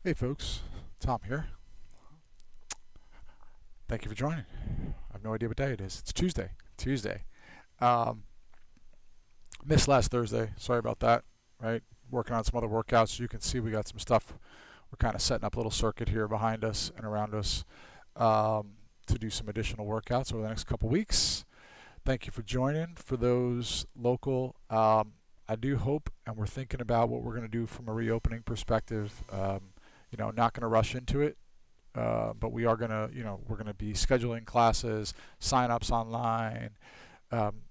Hey folks, Tom here. Thank you for joining. I have no idea what day it is. It's Tuesday. Um, Missed last Thursday. Sorry about that. Right, working on some other workouts. You can see we got some stuff. We're kind of setting up a little circuit here behind us and around us to do some additional workouts over the next couple weeks. Thank you for joining. For those local, I do hope, and we're thinking about what we're going to do from a reopening perspective. Not going to rush into it. But we are gonna, we're gonna be scheduling classes, sign-ups online,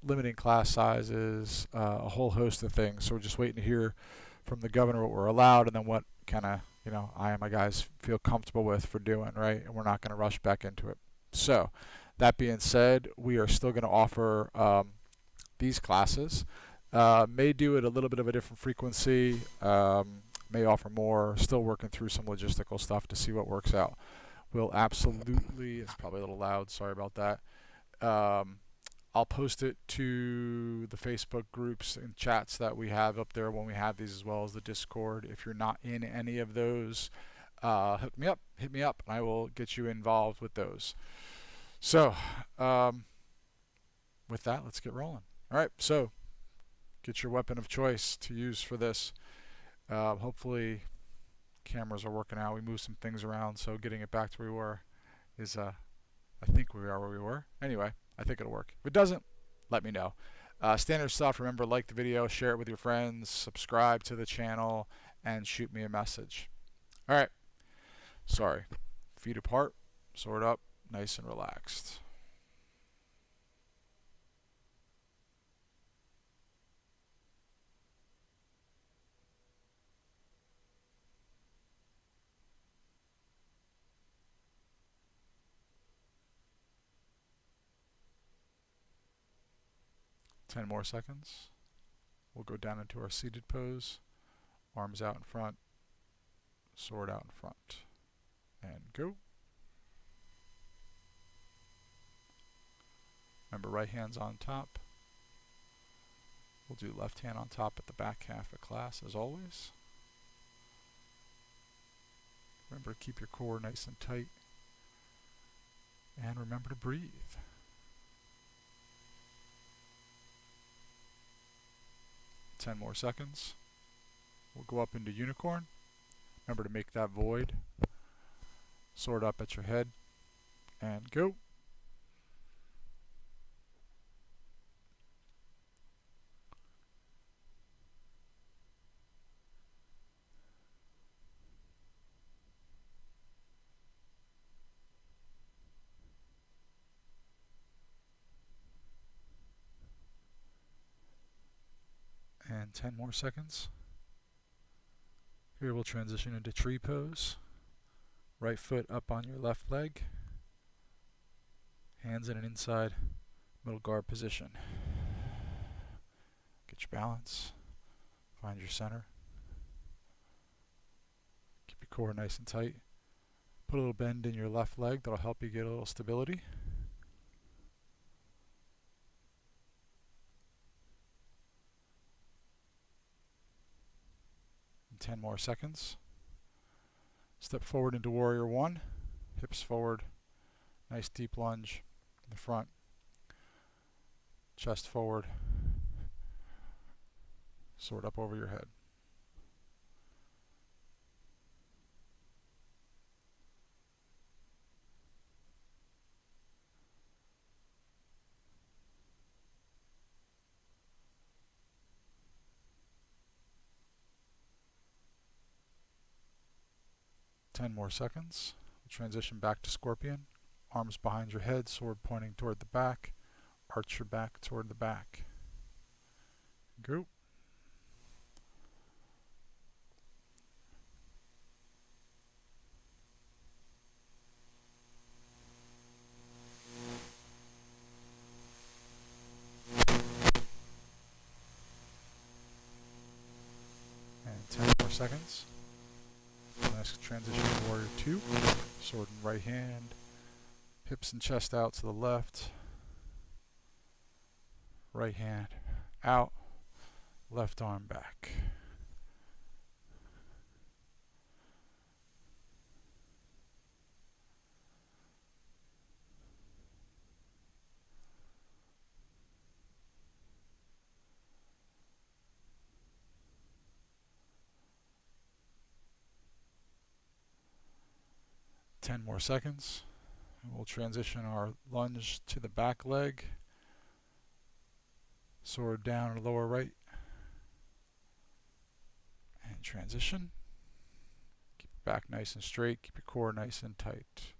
limiting class sizes, a whole host of things. So we're just waiting to hear from the governor what we're allowed, and then what kind of, I and my guys feel comfortable with for doing, right? And we're not gonna rush back into it. So that being said, we are still gonna offer these classes. May do it a little bit of a different frequency. May offer more. Still working through some logistical stuff to see what works out. We'll absolutely, it's probably a little loud, sorry about that. I'll post it to the Facebook groups and chats that we have up there when we have these, as well as the Discord. If you're not in any of those, hit me up, and I will get you involved with those. So, with that, let's get rolling. All right, so get your weapon of choice to use for this. Hopefully cameras are working out. We moved some things around, so getting it back to where we were is I think we are where we were. Anyway, I think it'll work. If it doesn't, let me know. Standard stuff. Remember, like the video, share it with your friends, subscribe to the channel, and shoot me a message. All right. Sorry. Feet apart, sword up, nice and relaxed. Ten more seconds. We'll go down into our seated pose. Arms out in front, sword out in front. And go. Remember, right hand's on top. We'll do left hand on top at the back half of class as always. Remember to keep your core nice and tight. And remember to breathe. 10 more seconds. We'll go up into unicorn. Remember to make that void. Sword up at your head. And go. And 10 more seconds. Here we'll transition into tree pose. Right foot up on your left leg. Hands in an inside middle guard position. Get your balance. Find your center. Keep your core nice and tight. Put a little bend in your left leg. That'll help you get a little stability. And 10 more seconds. Step forward into warrior one. Hips forward. Nice deep lunge in the front. Chest forward. Sword up over your head. Ten more seconds. We'll transition back to scorpion. Arms behind your head, sword pointing toward the back. Arch your back toward the back. Go. And 10 more seconds. Next transition to warrior two. Sword in right hand. Hips and chest out to the left. Right hand out. Left arm back. 10 more seconds. And we'll transition our lunge to the back leg. Sword down or lower right. And transition. Keep your back nice and straight. Keep your core nice and tight.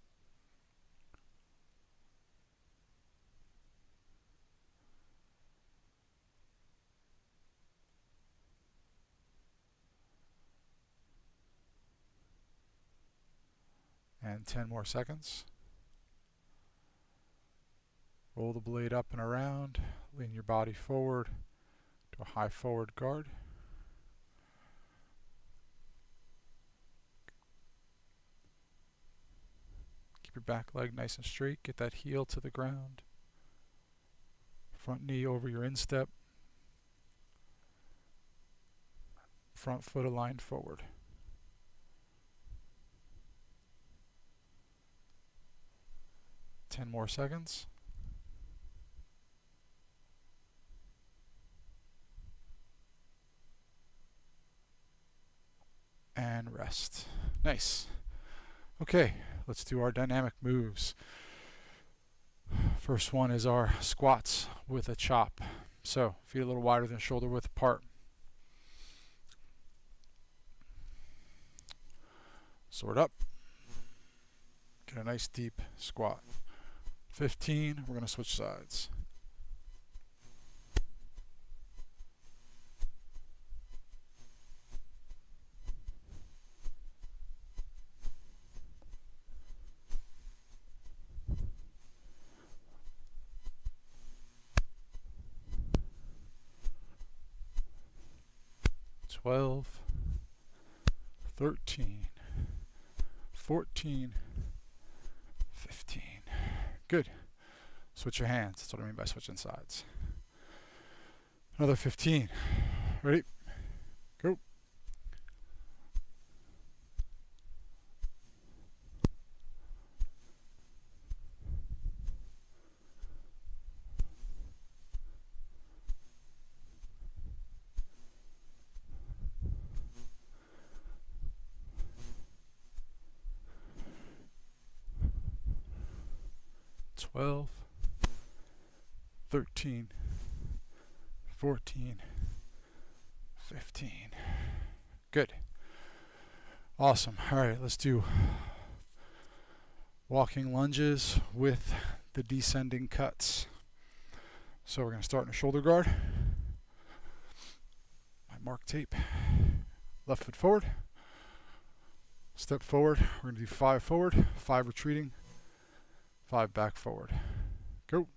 And 10 more seconds. Roll the blade up and around. Lean your body forward to a high forward guard. Keep your back leg nice and straight. Get that heel to the ground. Front knee over your instep. Front foot aligned forward. Ten more seconds. And rest. Nice. Okay, let's do our dynamic moves. First one is our squats with a chop. So, feet a little wider than shoulder width apart. Sword up. Get a nice deep squat. 15, we're going to switch sides. $12, 13, 14, 15. Good. Switch your hands. That's what I mean by switching sides. Another 15. Ready? Go. $12, 13, 14, 15. Good. Awesome. All right, let's do walking lunges with the descending cuts. So we're going to start in a shoulder guard. My mark tape. Left foot forward. Step forward. We're going to do 5 forward, 5 retreating, 5 back forward. Go.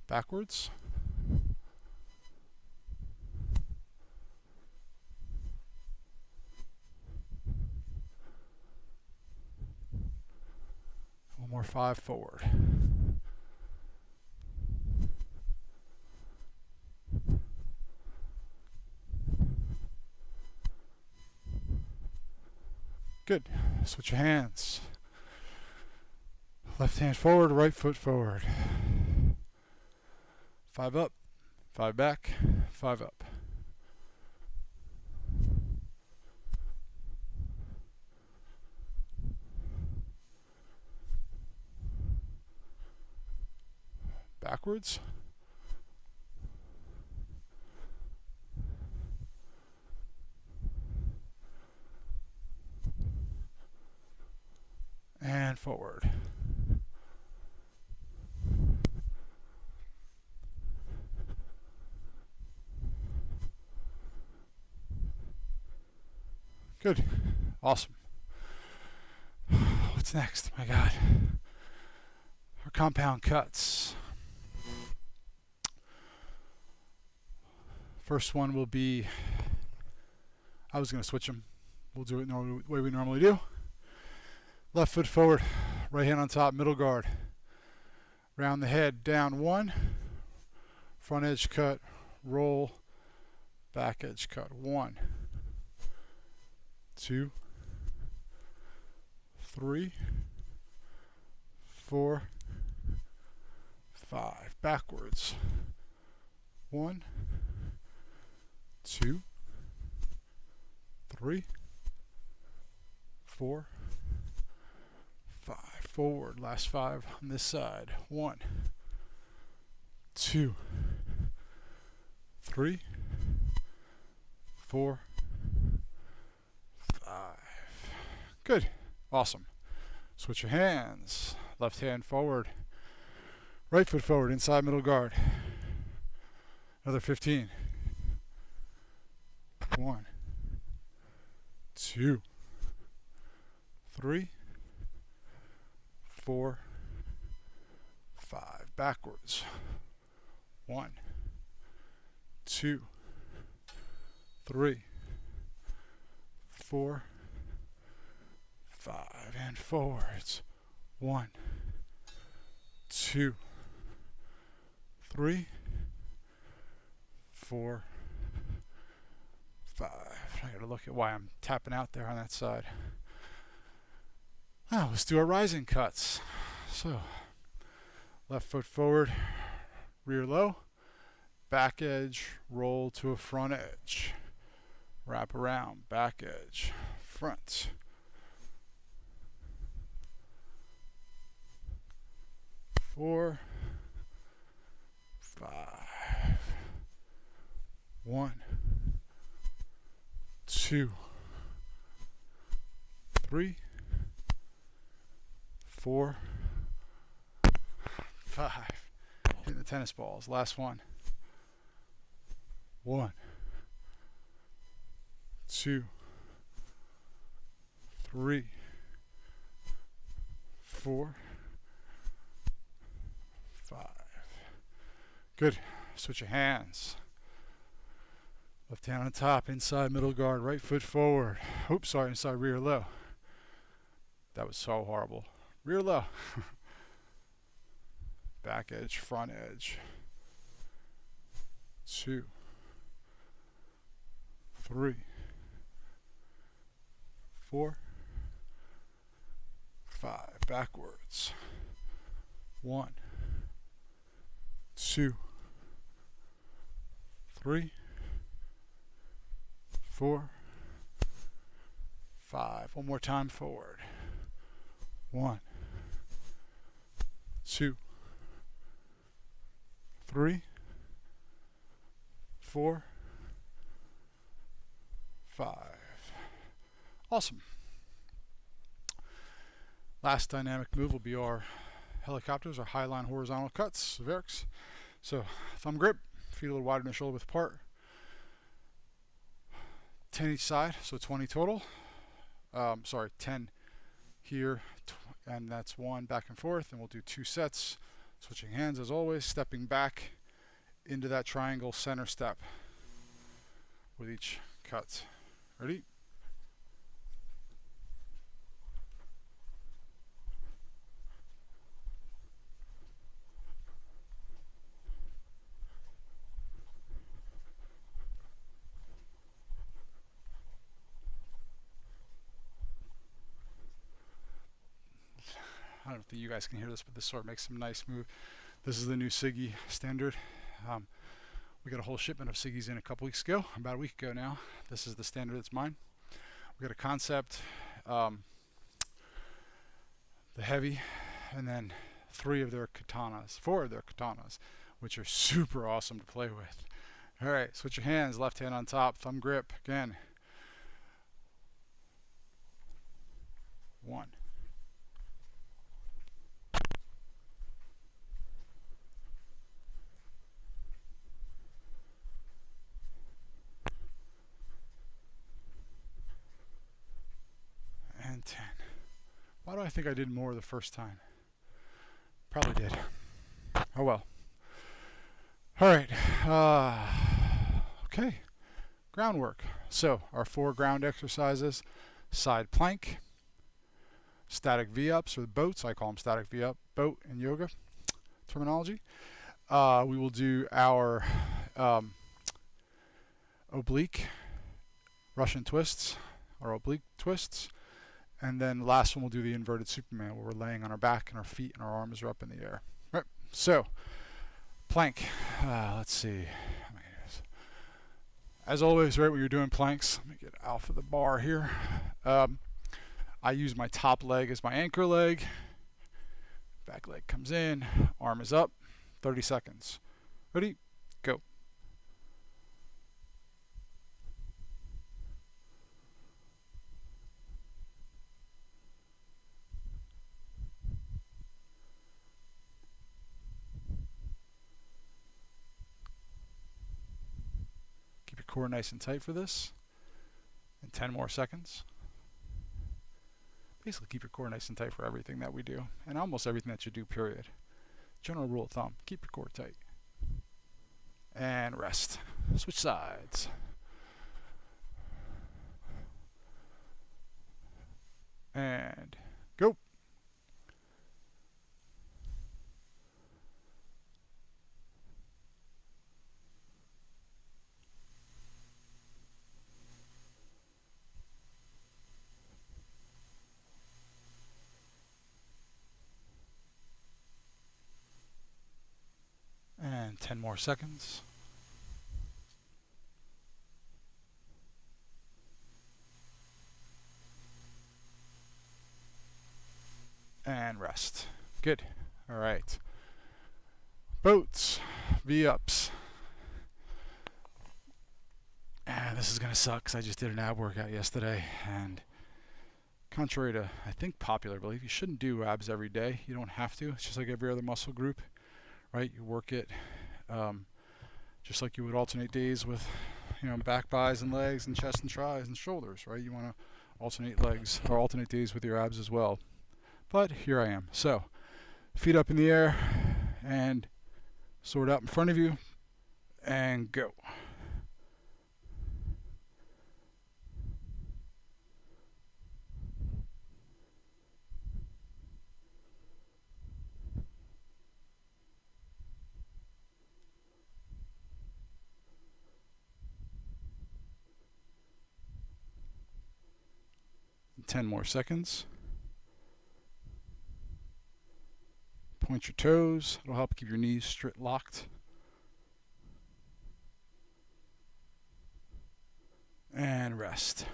Backwards. One more 5 forward. Good. Switch your hands. Left hand forward, right foot forward. 5 up, 5 back, 5 up. Backwards. And forward. Good. Awesome. What's next? My God. Our compound cuts. First one will be, I was going to switch them. We'll do it the way we normally do. Left foot forward, right hand on top, middle guard. Round the head, down 1. Front edge cut, roll, back edge cut. 1, 2, 3, 4, 5. Backwards. 1, 2, 3, 4, 5. Forward. Last 5 on this side. 1, 2, 3, 4, 5. Good. Awesome. Switch your hands. Left hand forward. Right foot forward. Inside middle guard. Another 15. 1, 2, 3, 4, 5. Backwards. 1, 2, 3, 4, 5. And forwards. 1, 2, 3, 4, 5. I gotta look at why I'm tapping out there on that side. Now let's do our rising cuts. So left foot forward, rear low, back edge, roll to a front edge, wrap around, back edge, front. Four, 5. 1, 2, 3, 4, 5. Hitting the tennis balls. Last one. 1, 2, 3, 4, 5. Good. Switch your hands. Left hand on top, inside middle guard, right foot forward. Oops, sorry, inside rear low. That was so horrible. Rear low. Back edge, front edge. 2, 3, 4, 5. Backwards. 1, 2, 3, 4, 5. One more time forward. 1, 2, 3, 4, 5. Awesome. Last dynamic move will be our helicopters, our high line horizontal cuts, Verics. So thumb grip, feet a little wider than the shoulder width apart. 10 each side, so 20 total. 10 here, and that's 1 back and forth, and we'll do 2 sets. Switching hands as always, stepping back into that triangle center step with each cut. Ready? I don't think you guys can hear this, but this sword makes some nice move. This is the new Siggy standard. We got a whole shipment of Siggies in a couple weeks ago, about a week ago now. This is the standard that's mine. We got a concept, the heavy, and then 4 of their katanas, which are super awesome to play with. All right, switch your hands, left hand on top, thumb grip, again. 1. And 10. Why do I think I did more the first time? Probably did. Oh well. All right. Okay. Groundwork. So our 4 ground exercises: side plank, static V-ups, or the boats. I call them static V-up, boat in yoga terminology. We will do our oblique Russian twists, or oblique twists. And then last one, we'll do the inverted Superman, where we're laying on our back and our feet and our arms are up in the air. Right. So plank. Let's see. As always, right when you're doing planks, let me get off of the bar here. I use my top leg as my anchor leg. Back leg comes in, arm is up, 30 seconds. Ready? Go. Keep your core nice and tight for this. And 10 more seconds. Basically keep your core nice and tight for everything that we do, and almost everything that you do, period. General rule of thumb, keep your core tight. And rest. Switch sides. And go. And 10 more seconds. And rest. Good. All right. Boats. V-ups. And this is going to suck because I just did an ab workout yesterday. And contrary to, I think, popular belief, you shouldn't do abs every day. You don't have to. It's just like every other muscle group, right? You work it just like you would alternate days with, back, bis, and legs, and chest and tris and shoulders, right? You want to alternate legs or alternate days with your abs as well. But here I am. So, feet up in the air and sword out in front of you and go. And 10 more seconds. Point your toes. It'll help keep your knees straight locked. And rest.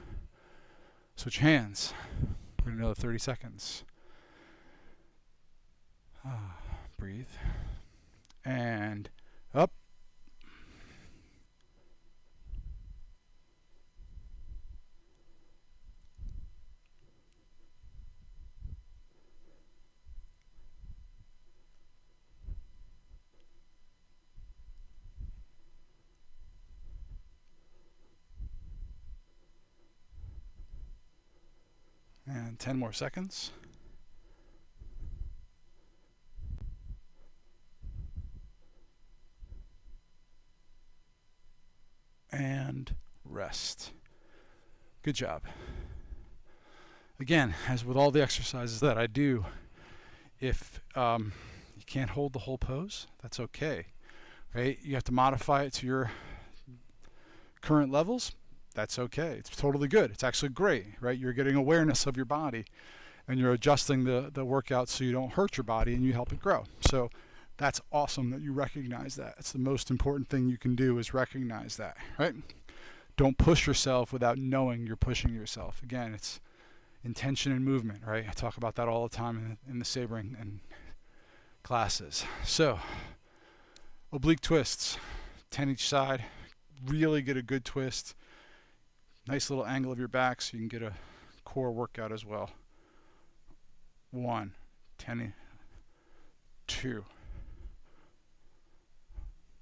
Switch hands. We're going to another 30 seconds. Breathe. And up. And 10 more seconds. And rest. Good job. Again, as with all the exercises that I do, if you can't hold the whole pose, that's okay. Right? You have to modify it to your current levels. That's okay. It's totally good. It's actually great, right? You're getting awareness of your body and you're adjusting the workout so you don't hurt your body and you help it grow. So that's awesome that you recognize that. It's the most important thing you can do is recognize that, right? Don't push yourself without knowing you're pushing yourself. Again, it's intention and movement, right? I talk about that all the time in the sabering and classes. So, oblique twists, 10 each side. Really get a good twist. Nice little angle of your back so you can get a core workout as well. 1, 10, 2,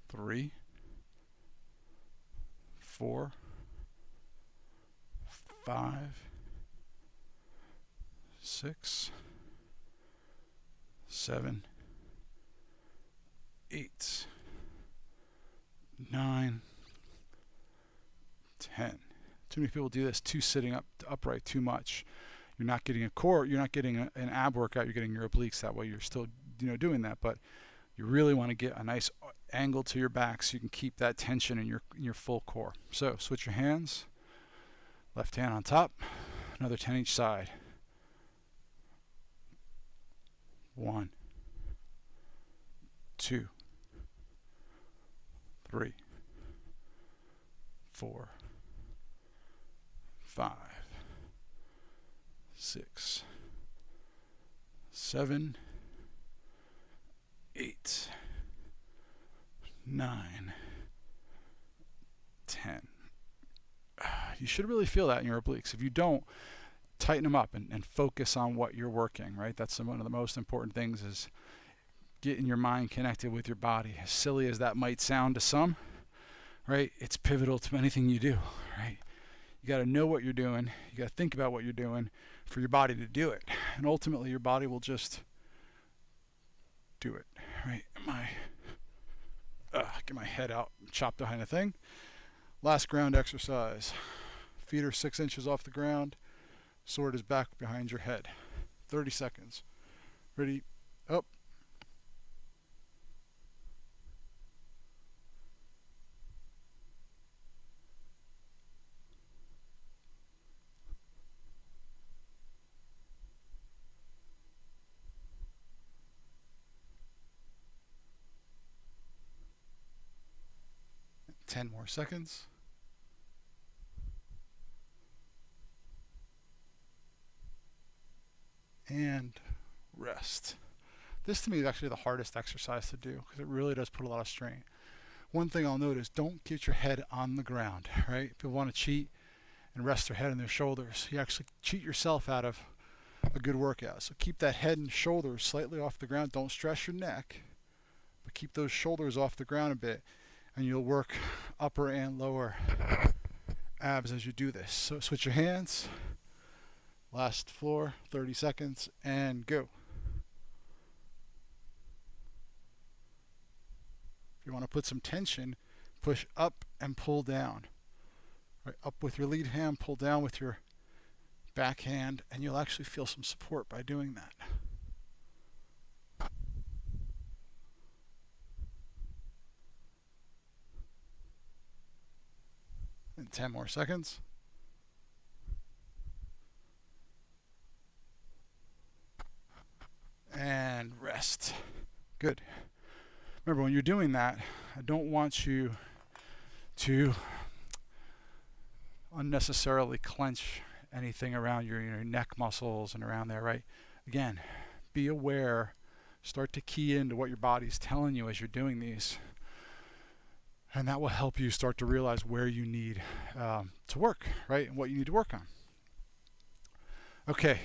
3, 4, 5, 6, 7, 8, 9, 10. Too many people do this sitting upright too much. You're not getting a core, you're not getting an ab workout, you're getting your obliques. That way you're still doing that, but you really want to get a nice angle to your back so you can keep that tension in your full core. So switch your hands. Left hand on top, another 10 each side. 1, 2, 3, 4, 5, 6, 7, 8, 9, 10. You should really feel that in your obliques. If you don't, tighten them up and focus on what you're working, right? That's one of the most important things, is getting your mind connected with your body. As silly as that might sound to some, right? It's pivotal to anything you do, right? You got to know what you're doing. You got to think about what you're doing for your body to do it. And ultimately, your body will just do it, right? Get my head out, chop behind a thing. Last ground exercise. Feet are 6 inches off the ground. Sword is back behind your head. 30 seconds. Ready? Up. And 10 more seconds. And rest. This to me is actually the hardest exercise to do because it really does put a lot of strain. One thing I'll note is don't get your head on the ground, right? People want to cheat and rest their head on their shoulders. You actually cheat yourself out of a good workout. So keep that head and shoulders slightly off the ground. Don't stress your neck, but keep those shoulders off the ground a bit, and you'll work upper and lower abs as you do this. So switch your hands. Last floor, 30 seconds, and go. If you want to put some tension, push up and pull down. Right, up with your lead hand, pull down with your back hand, and you'll actually feel some support by doing that. And 10 more seconds. And rest. Good. Remember, when you're doing that, I don't want you to unnecessarily clench anything around your neck muscles and around there, right? Again, be aware, start to key into what your body's telling you as you're doing these. And that will help you start to realize where you need to work, right? And what you need to work on. Okay,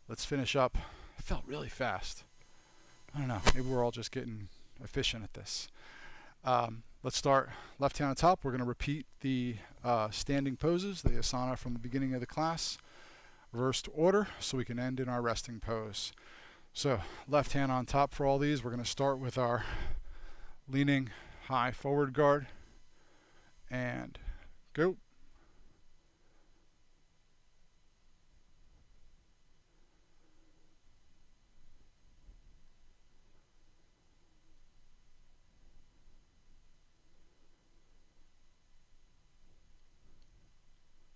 let's finish up. It felt really fast. I don't know, maybe we're all just getting efficient at this. Let's start left hand on top. We're going to repeat the standing poses, the asana from the beginning of the class, reversed order, so we can end in our resting pose. So left hand on top for all these. We're going to start with our leaning high forward guard, and go.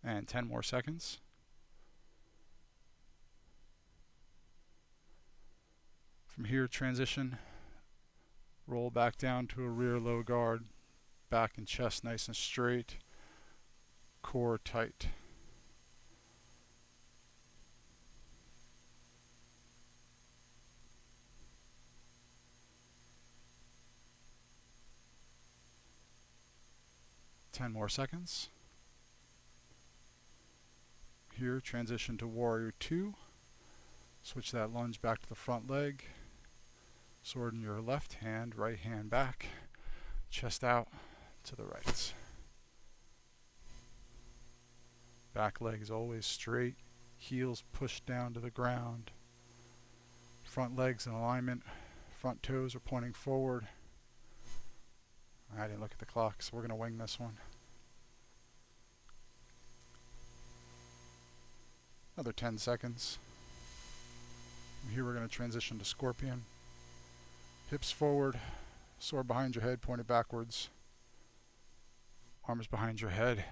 And 10 more seconds. From here, transition, roll back down to a rear low guard, back and chest nice and straight, core tight. Ten more seconds. Here, transition to warrior 2. Switch that lunge back to the front leg. Sword in your left hand, right hand back, chest out to the right. Back leg is always straight, heels pushed down to the ground. Front legs in alignment, front toes are pointing forward. I didn't look at the clock, so we're going to wing this one. Another 10 seconds. From here we're going to transition to scorpion. Hips forward, sword behind your head, pointed backwards. Arms behind your head.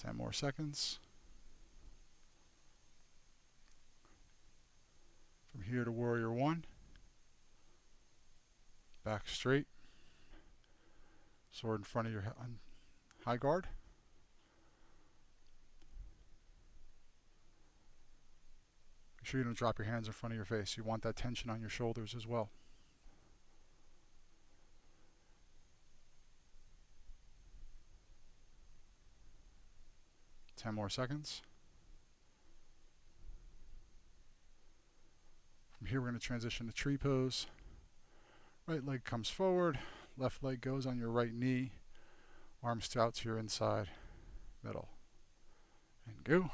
10 more seconds. From here to warrior one. Back straight. Sword in front of your high guard. Make sure you don't drop your hands in front of your face. You want that tension on your shoulders as well. Ten more seconds. From here, we're going to transition to tree pose. Right leg comes forward, left leg goes on your right knee, arms out to your inside middle. And go.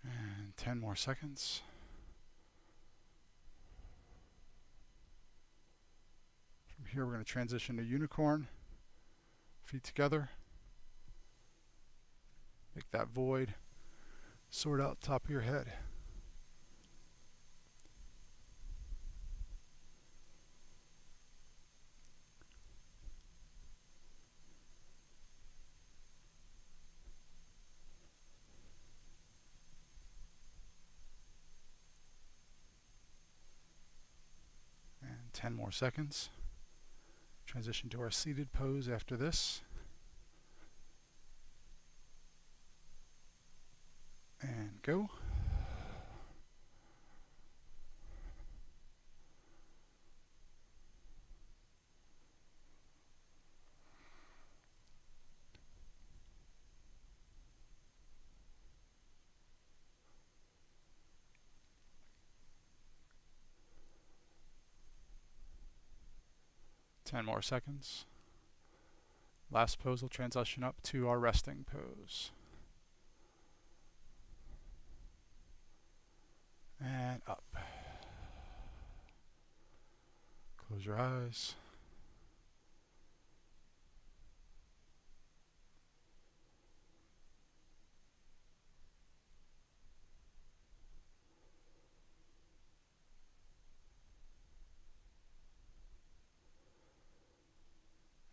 And 10 more seconds. From here, we're going to transition to unicorn. Feet together. Make that void. Sword out top of your head. And 10 more seconds. Transition to our seated pose after this. And go. Ten more seconds. Last pose will transition up to our resting pose. And up. Close your eyes.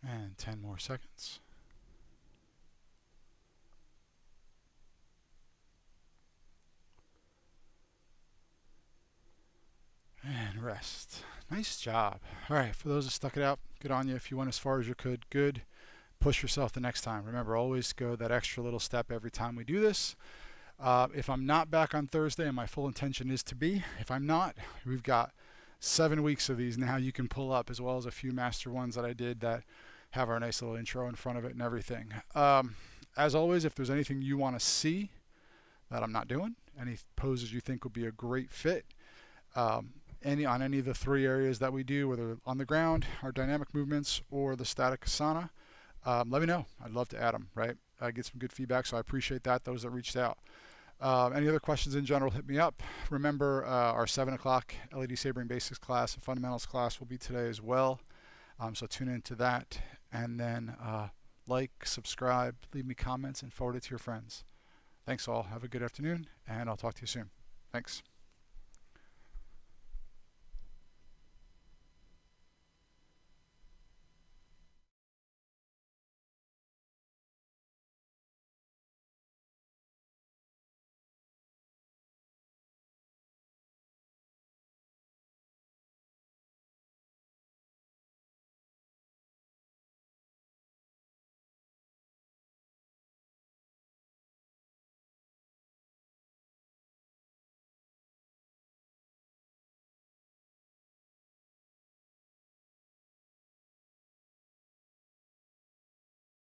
And 10 more seconds. And rest. Nice job. All right, for those that stuck it out, good on you. If you went as far as you could, good. Push yourself the next time. Remember, always go that extra little step every time we do this. If I'm not back on Thursday, and my full intention is to be, if I'm not, we've got 7 weeks of these now you can pull up, as well as a few master ones that I did that have our nice little intro in front of it and everything. As always, if there's anything you want to see that I'm not doing, any poses you think would be a great fit, on any of the 3 areas that we do, whether on the ground, our dynamic movements, or the static asana, let me know. I'd love to add them, right? I get some good feedback, so I appreciate that, those that reached out. Any other questions in general, hit me up. Remember, our 7 o'clock LED sabering basics class and fundamentals class will be today as well. So tune into that, and then like, subscribe, leave me comments, and forward it to your friends. Thanks all. Have a good afternoon, and I'll talk to you soon. Thanks.